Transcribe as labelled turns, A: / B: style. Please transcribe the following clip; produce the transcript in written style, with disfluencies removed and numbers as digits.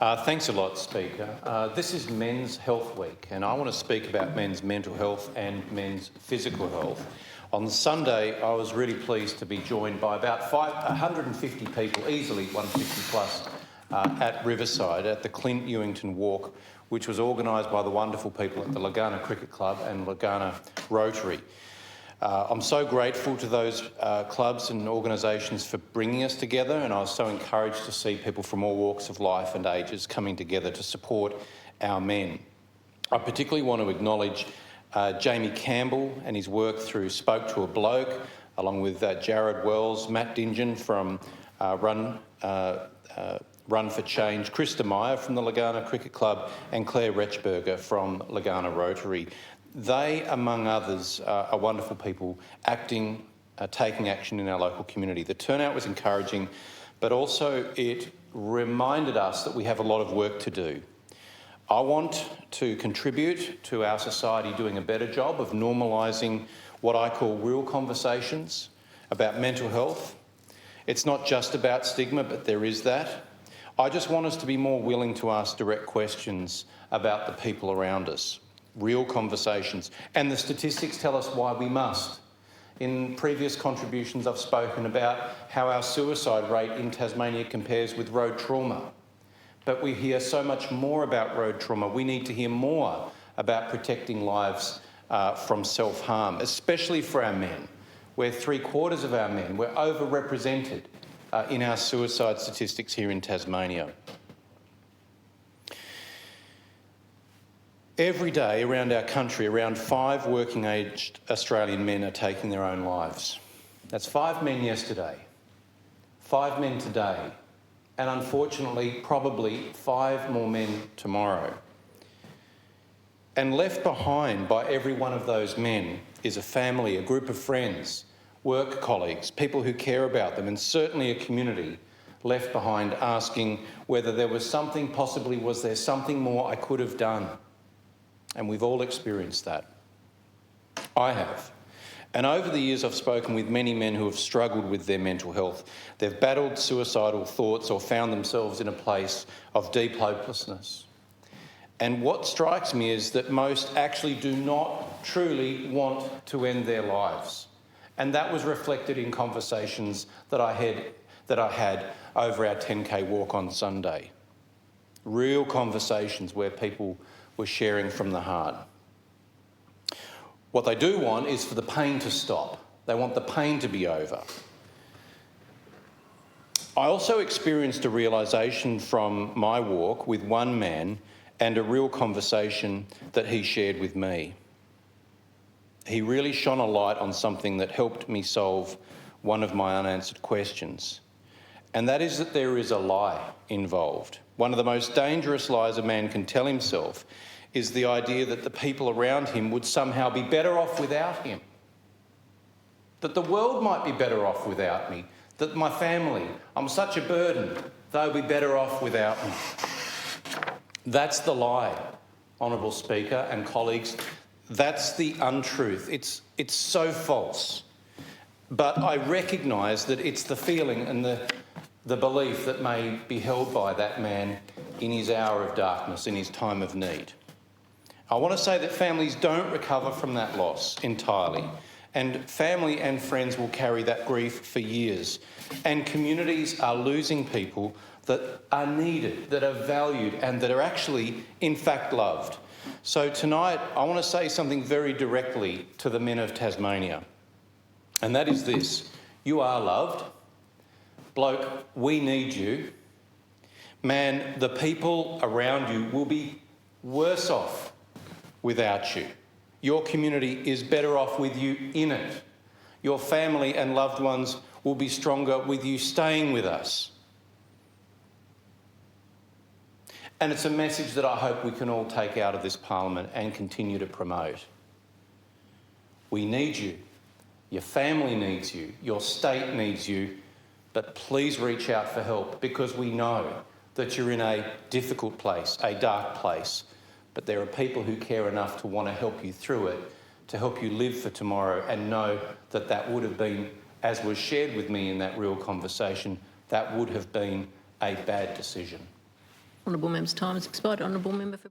A: Thanks a lot, Speaker. This is Men's Health Week, and I want to speak about men's mental health and men's physical health. On Sunday, I was really pleased to be joined by about 150 people, easily 150 plus, at Riverside at the Clint Ewington Walk, which was organised by the wonderful people at the Legana Cricket Club and Legana Rotary. I'm so grateful to those clubs and organisations for bringing us together, and I was so encouraged to see people from all walks of life and ages coming together to support our men. I particularly want to acknowledge Jamie Campbell and his work through Spoke to a Bloke, along with Jared Wells, Matt Dingen from Run for Change, Krista Meyer from the Legana Cricket Club and Claire Rechberger from Legana Rotary. They, among others, are wonderful people taking action in our local community. The turnout was encouraging, but also it reminded us that we have a lot of work to do. I want to contribute to our society doing a better job of normalising what I call real conversations about mental health. It's not just about stigma, but there is that. I just want us to be more willing to ask direct questions about the people around us. Real conversations. And the statistics tell us why we must. In previous contributions, I've spoken about how our suicide rate in Tasmania compares with road trauma. But we hear so much more about road trauma. We need to hear more about protecting lives from self-harm, especially for our men. We're 3/4 of our men. We're overrepresented in our suicide statistics here in Tasmania. Every day around our country, around 5 working-aged Australian men are taking their own lives. That's 5 men yesterday, 5 men today, and unfortunately, probably 5 more men tomorrow. And left behind by every one of those men is a family, a group of friends, work colleagues, people who care about them, and certainly a community left behind asking whether there was something, possibly was there something more I could have done. And we've all experienced that. I have. And over the years, I've spoken with many men who have struggled with their mental health. They've battled suicidal thoughts or found themselves in a place of deep hopelessness. And what strikes me is that most actually do not truly want to end their lives. And that was reflected in conversations that I had over our 10K walk on Sunday. Real conversations where people were sharing from the heart. What they do want is for the pain to stop. They want the pain to be over. I also experienced a realisation from my walk with one man and a real conversation that he shared with me. He really shone a light on something that helped me solve one of my unanswered questions, and that is that there is a lie involved. One of the most dangerous lies a man can tell himself is the idea that the people around him would somehow be better off without him. That the world might be better off without me. That my family, I'm such a burden, they'll be better off without me. That's the lie, Honourable Speaker and colleagues. That's the untruth. It's so false. But I recognise that it's the feeling and the belief that may be held by that man in his hour of darkness, in his time of need. I want to say that families don't recover from that loss entirely, and family and friends will carry that grief for years, and communities are losing people that are needed, that are valued, and that are actually, in fact, loved. So tonight, I want to say something very directly to the men of Tasmania, and that is this: you are loved. Bloke, we need you. Man, the people around you will be worse off without you. Your community is better off with you in it. Your family and loved ones will be stronger with you staying with us. And it's a message that I hope we can all take out of this Parliament and continue to promote. We need you. Your family needs you. Your state needs you. But please reach out for help, because we know that you're in a difficult place, a dark place. But there are people who care enough to want to help you through it, to help you live for tomorrow, and know that that would have been, as was shared with me in that real conversation, that would have been a bad decision.
B: Honourable member's time has expired. Honourable member for